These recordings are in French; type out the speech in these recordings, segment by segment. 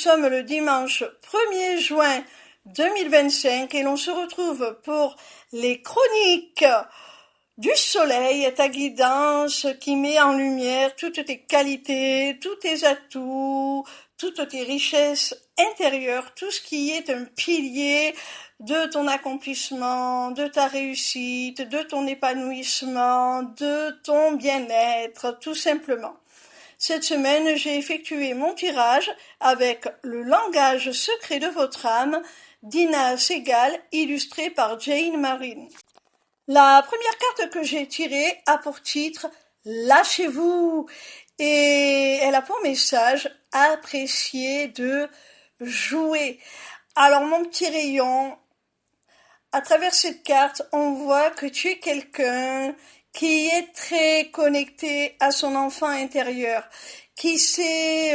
sommes le dimanche 1er juin 2025 et l'on se retrouve pour les chroniques du soleil, ta guidance qui met en lumière toutes tes qualités, tous tes atouts, toutes tes richesses intérieures, tout ce qui est un pilier de ton accomplissement, de ta réussite, de ton épanouissement, de ton bien-être, tout simplement. Cette semaine, j'ai effectué mon tirage avec le langage secret de votre âme d'Ina Segal, illustré par Jane Marine. La première carte que j'ai tirée a pour titre « Lâchez-vous » et elle a pour message « Apprécier de jouer ». Alors mon petit rayon, à travers cette carte, on voit que tu es quelqu'un qui est très connecté à son enfant intérieur, qui sait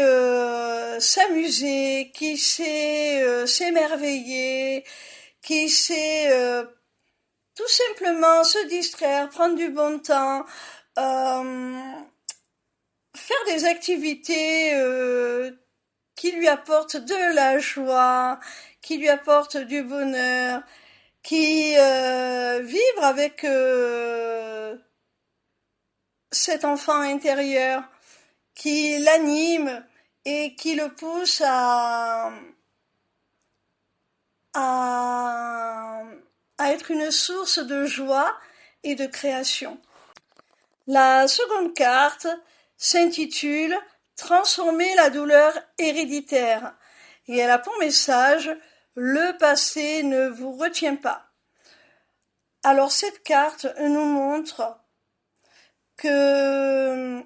s'amuser, qui sait s'émerveiller, qui sait tout simplement se distraire, prendre du bon temps, faire des activités qui lui apportent de la joie, qui lui apportent du bonheur, qui vibre avec cet enfant intérieur, qui l'anime et qui le pousse à être une source de joie et de création. La seconde carte s'intitule « Transformer la douleur héréditaire » et elle a pour message « Le passé ne vous retient pas ». Alors cette carte nous montre que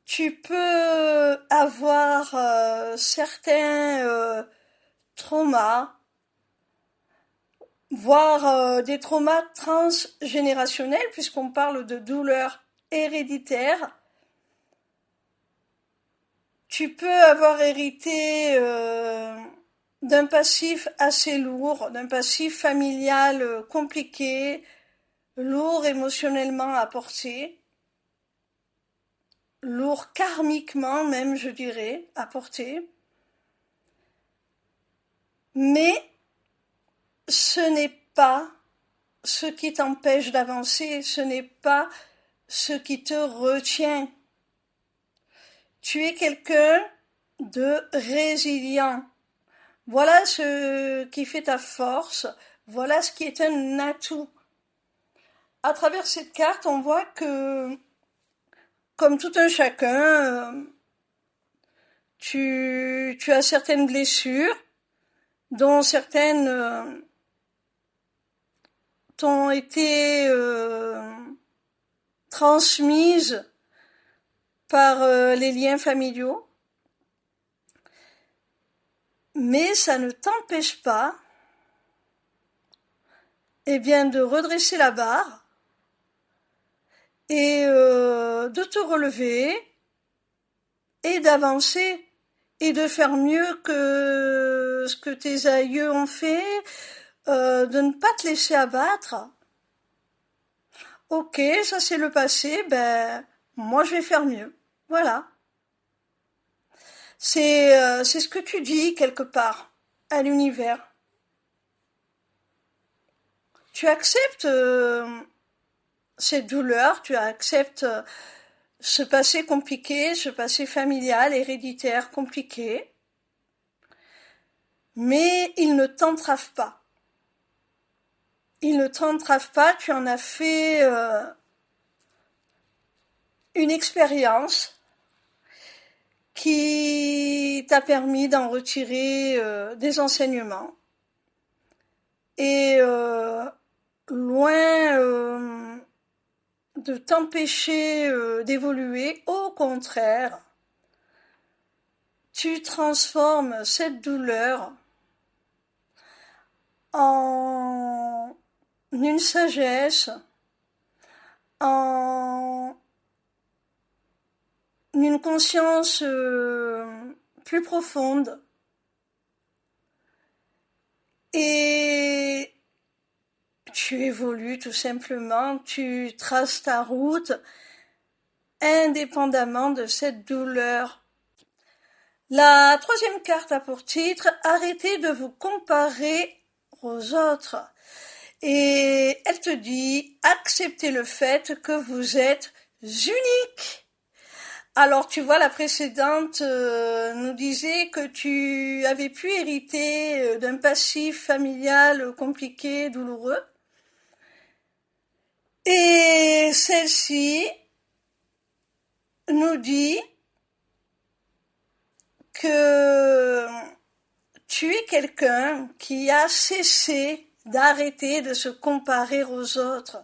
tu peux avoir certains traumas, voire des traumas transgénérationnels, puisqu'on parle de douleurs héréditaires. Tu peux avoir hérité d'un passif assez lourd, d'un passif familial compliqué, lourd émotionnellement à porter, lourd karmiquement même, je dirais, à porter. Mais ce n'est pas ce qui t'empêche d'avancer, ce n'est pas ce qui te retient. Tu es quelqu'un de résilient. Voilà ce qui fait ta force, voilà ce qui est un atout. À travers cette carte, on voit que, comme tout un chacun, tu as certaines blessures, dont certaines t'ont été transmises par les liens familiaux, mais ça ne t'empêche pas de redresser la barre et de te relever et d'avancer et de faire mieux que ce que tes aïeux ont fait, de ne pas te laisser abattre. Ok, ça c'est le passé, moi je vais faire mieux. Voilà. C'est ce que tu dis quelque part à l'univers. Tu acceptes cette douleur, tu acceptes ce passé compliqué, ce passé familial, héréditaire compliqué, mais il ne t'entrave pas. Il ne t'entrave pas, tu en as fait une expérience qui t'a permis d'en retirer des enseignements. Et loin de t'empêcher d'évoluer, au contraire, tu transformes cette douleur en une sagesse, en une conscience plus profonde. Et tu évolues tout simplement, tu traces ta route indépendamment de cette douleur. La troisième carte a pour titre « Arrêtez de vous comparer aux autres ». Et elle te dit « Acceptez le fait que vous êtes unique ». Alors tu vois, la précédente nous disait que tu avais pu hériter d'un passif familial compliqué, douloureux. Et celle-ci nous dit que tu es quelqu'un qui a cessé d'arrêter de se comparer aux autres.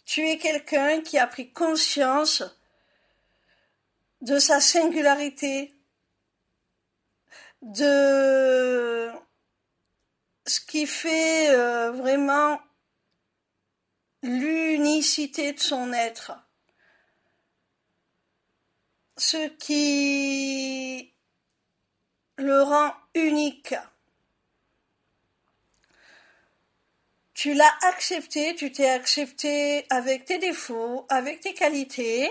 Tu es quelqu'un qui a pris conscience de sa singularité, de ce qui fait vraiment l'unicité de son être, ce qui le rend unique. Tu l'as accepté, tu t'es accepté avec tes défauts, avec tes qualités.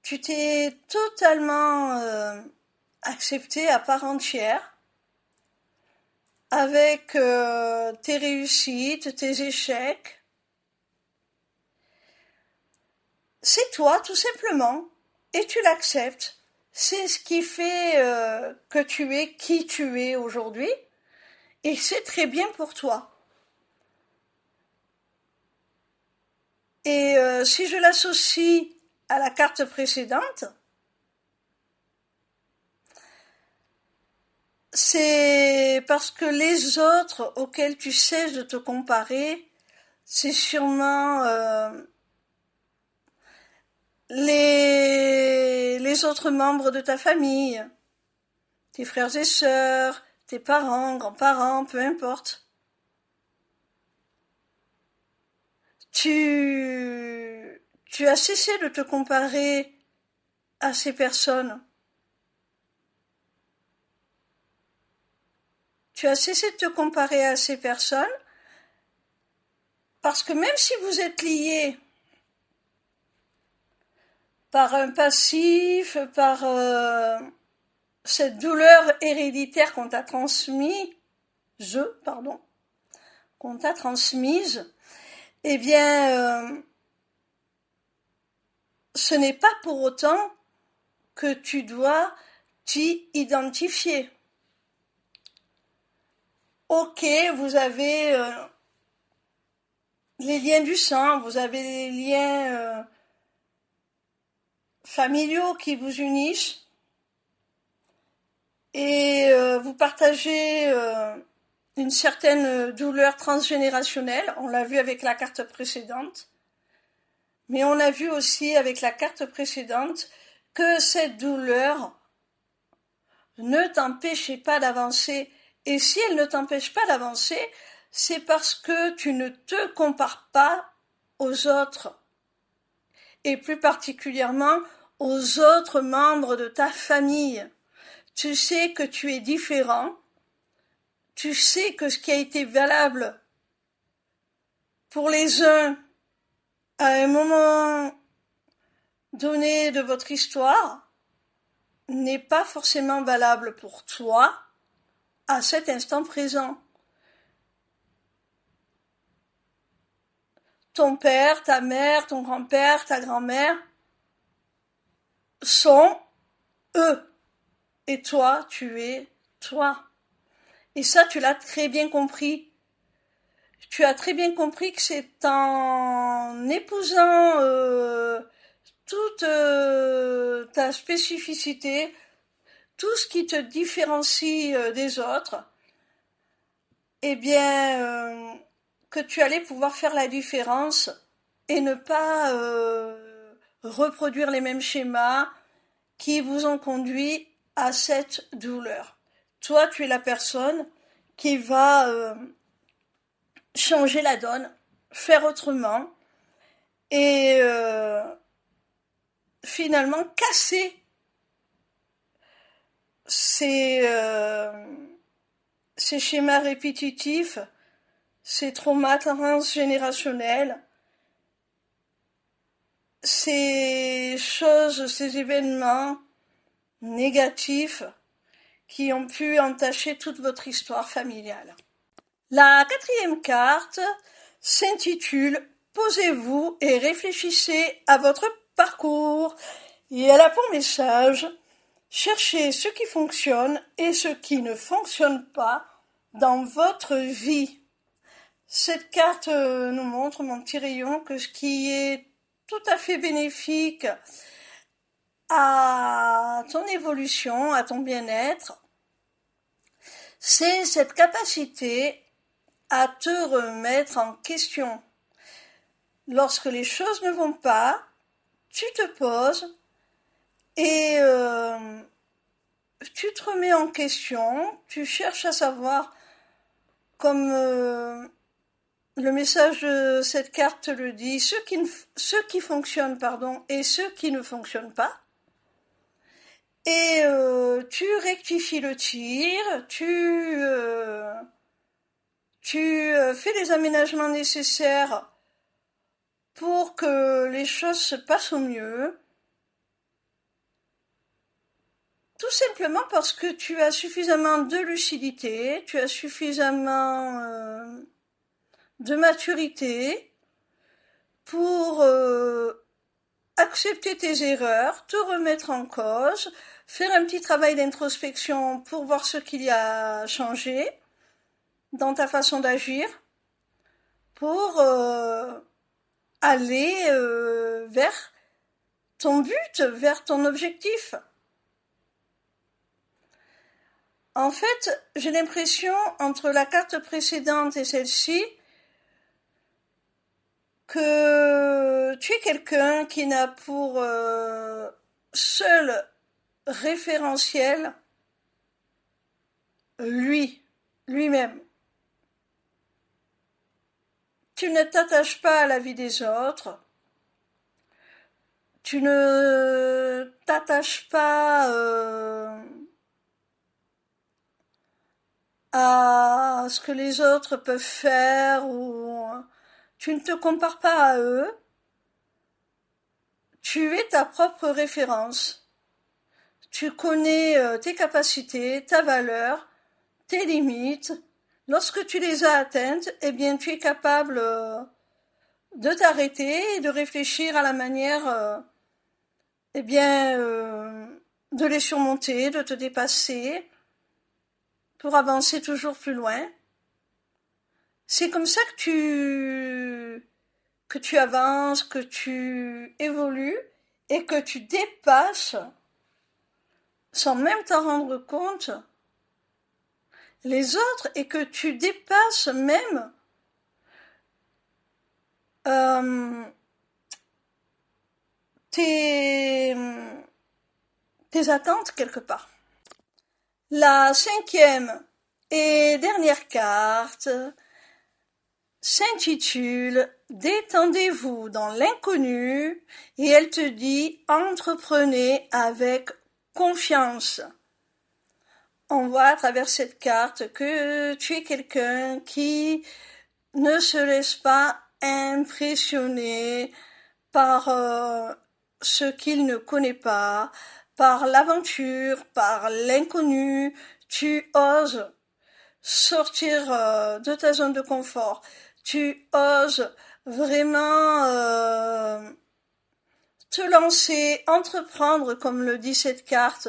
Tu t'es totalement accepté à part entière, avec tes réussites, tes échecs. C'est toi, tout simplement, et tu l'acceptes. C'est ce qui fait que tu es qui tu es aujourd'hui, et c'est très bien pour toi. Et si je l'associe à la carte précédente, c'est parce que les autres auxquels tu cesses de te comparer, c'est sûrement les autres membres de ta famille, tes frères et sœurs, tes parents, grands-parents, peu importe. Tu as cessé de te comparer à ces personnes. Tu as cessé de te comparer à ces personnes parce que même si vous êtes liés par un passif, par cette douleur héréditaire qu'on t'a transmise, eh bien, ce n'est pas pour autant que tu dois t'y identifier. Ok, vous avez les liens du sang, vous avez les liens familiaux qui vous unissent et vous partagez une certaine douleur transgénérationnelle. On l'a vu avec la carte précédente, mais on a vu aussi avec la carte précédente que cette douleur ne t'empêchait pas d'avancer. Et si elle ne t'empêche pas d'avancer, c'est parce que tu ne te compares pas aux autres, et plus particulièrement aux autres membres de ta famille. Tu sais que tu es différent, tu sais que ce qui a été valable pour les uns à un moment donné de votre histoire n'est pas forcément valable pour toi à cet instant présent. Ton père, ta mère, ton grand-père, ta grand-mère sont eux. Et toi, tu es toi. Et ça, tu l'as très bien compris. Tu as très bien compris que c'est en épousant toute ta spécificité, tout ce qui te différencie des autres, eh bien, que tu allais pouvoir faire la différence et ne pas reproduire les mêmes schémas qui vous ont conduit à cette douleur. Toi, tu es la personne qui va changer la donne, faire autrement et finalement casser ces schémas répétitifs, ces traumas transgénérationnels, ces choses, ces événements négatifs qui ont pu entacher toute votre histoire familiale. La quatrième carte s'intitule « Posez-vous et réfléchissez à votre parcours » et elle a pour message « Cherchez ce qui fonctionne et ce qui ne fonctionne pas dans votre vie ». Cette carte nous montre, mon petit rayon, que ce qui est tout à fait bénéfique à ton évolution, à ton bien-être, c'est cette capacité à te remettre en question. Lorsque les choses ne vont pas, tu te poses et tu te remets en question, tu cherches à savoir, comme le message de cette carte le dit, ce qui fonctionne, et ce qui ne fonctionne pas. Et tu rectifies le tir, tu fais les aménagements nécessaires pour que les choses se passent au mieux. Tout simplement parce que tu as suffisamment de lucidité, tu as suffisamment de maturité pour accepter tes erreurs, te remettre en cause, faire un petit travail d'introspection pour voir ce qu'il y a changé dans ta façon d'agir, pour aller vers ton but, vers ton objectif. En fait, j'ai l'impression, entre la carte précédente et celle-ci, que tu es quelqu'un qui n'a pour seul référentiel lui-même. Tu ne t'attaches pas à la vie des autres, tu ne t'attaches pas à ce que les autres peuvent faire ou tu ne te compares pas à eux. Tu es ta propre référence. Tu connais tes capacités, ta valeur, tes limites. Lorsque tu les as atteintes, eh bien, tu es capable de t'arrêter et de réfléchir à la manière, de les surmonter, de te dépasser pour avancer toujours plus loin. C'est comme ça que tu avances, que tu évolues et que tu dépasses, sans même t'en rendre compte, les autres et que tu dépasses même tes attentes quelque part. La cinquième et dernière carte s'intitule « Détendez-vous dans l'inconnu » et elle te dit « Entreprenez avec confiance ». On voit à travers cette carte que tu es quelqu'un qui ne se laisse pas impressionner par ce qu'il ne connaît pas, par l'aventure, par l'inconnu. Tu oses sortir de ta zone de confort. Tu oses vraiment te lancer, entreprendre, comme le dit cette carte,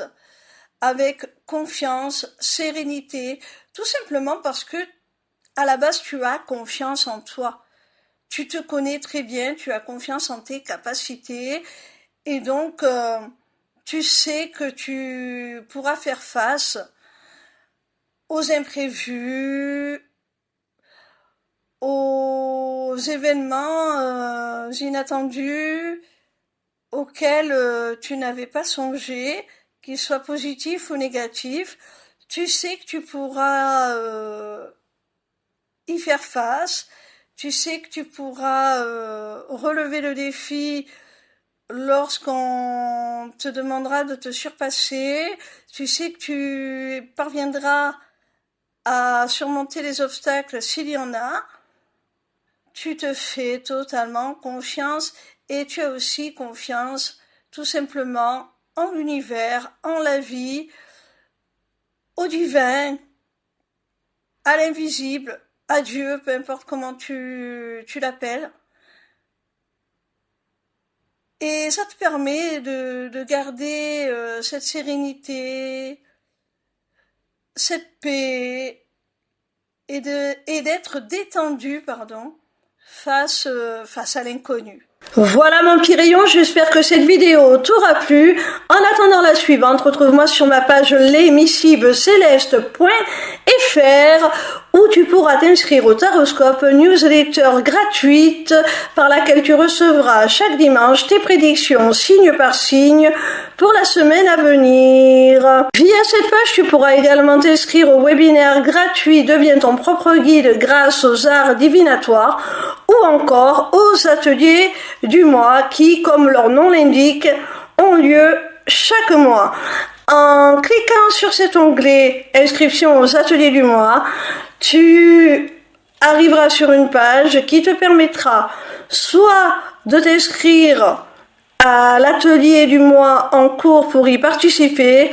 avec confiance, sérénité, tout simplement parce que à la base tu as confiance en toi. Tu te connais très bien, tu as confiance en tes capacités et donc tu sais que tu pourras faire face aux imprévus, aux événements inattendus auxquels tu n'avais pas songé, qu'ils soient positifs ou négatifs. Tu sais que tu pourras y faire face, tu sais que tu pourras relever le défi lorsqu'on te demandera de te surpasser, tu sais que tu parviendras à surmonter les obstacles s'il y en a, tu te fais totalement confiance et tu as aussi confiance tout simplement en l'univers, en la vie, au divin, à l'invisible, à Dieu, peu importe comment tu l'appelles. Et ça te permet de garder cette sérénité, cette paix, et d'être détendu, face à l'inconnu. Voilà mon petit rayon, j'espère que cette vidéo t'aura plu. En attendant la suivante, retrouve-moi sur ma page lesmissibleceleste.fr où tu pourras t'inscrire au Taroscope, newsletter gratuite par laquelle tu recevras chaque dimanche tes prédictions signe par signe pour la semaine à venir. Via cette page, tu pourras également t'inscrire au webinaire gratuit Deviens ton propre guide grâce aux arts divinatoires ou encore aux ateliers du mois qui, comme leur nom l'indique, ont lieu chaque mois. En cliquant sur cet onglet Inscription aux ateliers du mois, tu arriveras sur une page qui te permettra soit de t'inscrire à l'atelier du mois en cours pour y participer,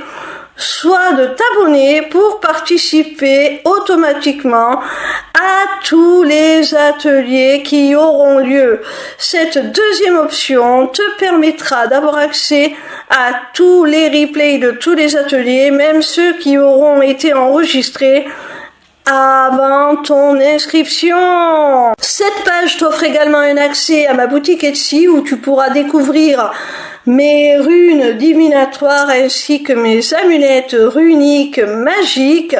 soit de t'abonner pour participer automatiquement à tous les ateliers qui auront lieu. Cette deuxième option te permettra d'avoir accès à tous les replays de tous les ateliers, même ceux qui auront été enregistrés avant ton inscription. Cette page t'offre également un accès à ma boutique Etsy où tu pourras découvrir mes runes divinatoires ainsi que mes amulettes runiques magiques,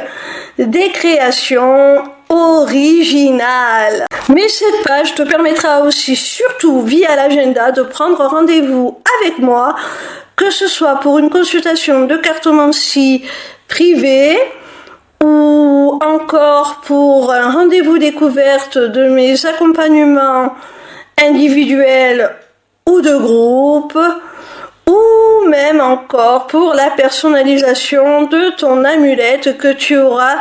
des créations originales. Mais cette page te permettra aussi, surtout via l'agenda, de prendre rendez-vous avec moi, que ce soit pour une consultation de cartomancie privée ou encore pour un rendez-vous découverte de mes accompagnements individuels ou de groupe, ou même encore pour la personnalisation de ton amulette que tu auras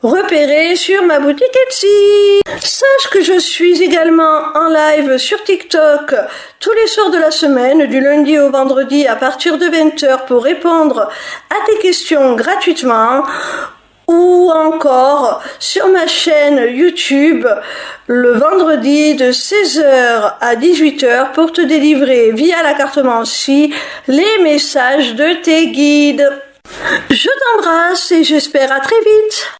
repérée sur ma boutique Etsy. Sache que je suis également en live sur TikTok tous les soirs de la semaine, du lundi au vendredi à partir de 20h pour répondre à tes questions gratuitement, ou encore sur ma chaîne YouTube le vendredi de 16h à 18h pour te délivrer via la cartomancie les messages de tes guides. Je t'embrasse et j'espère à très vite.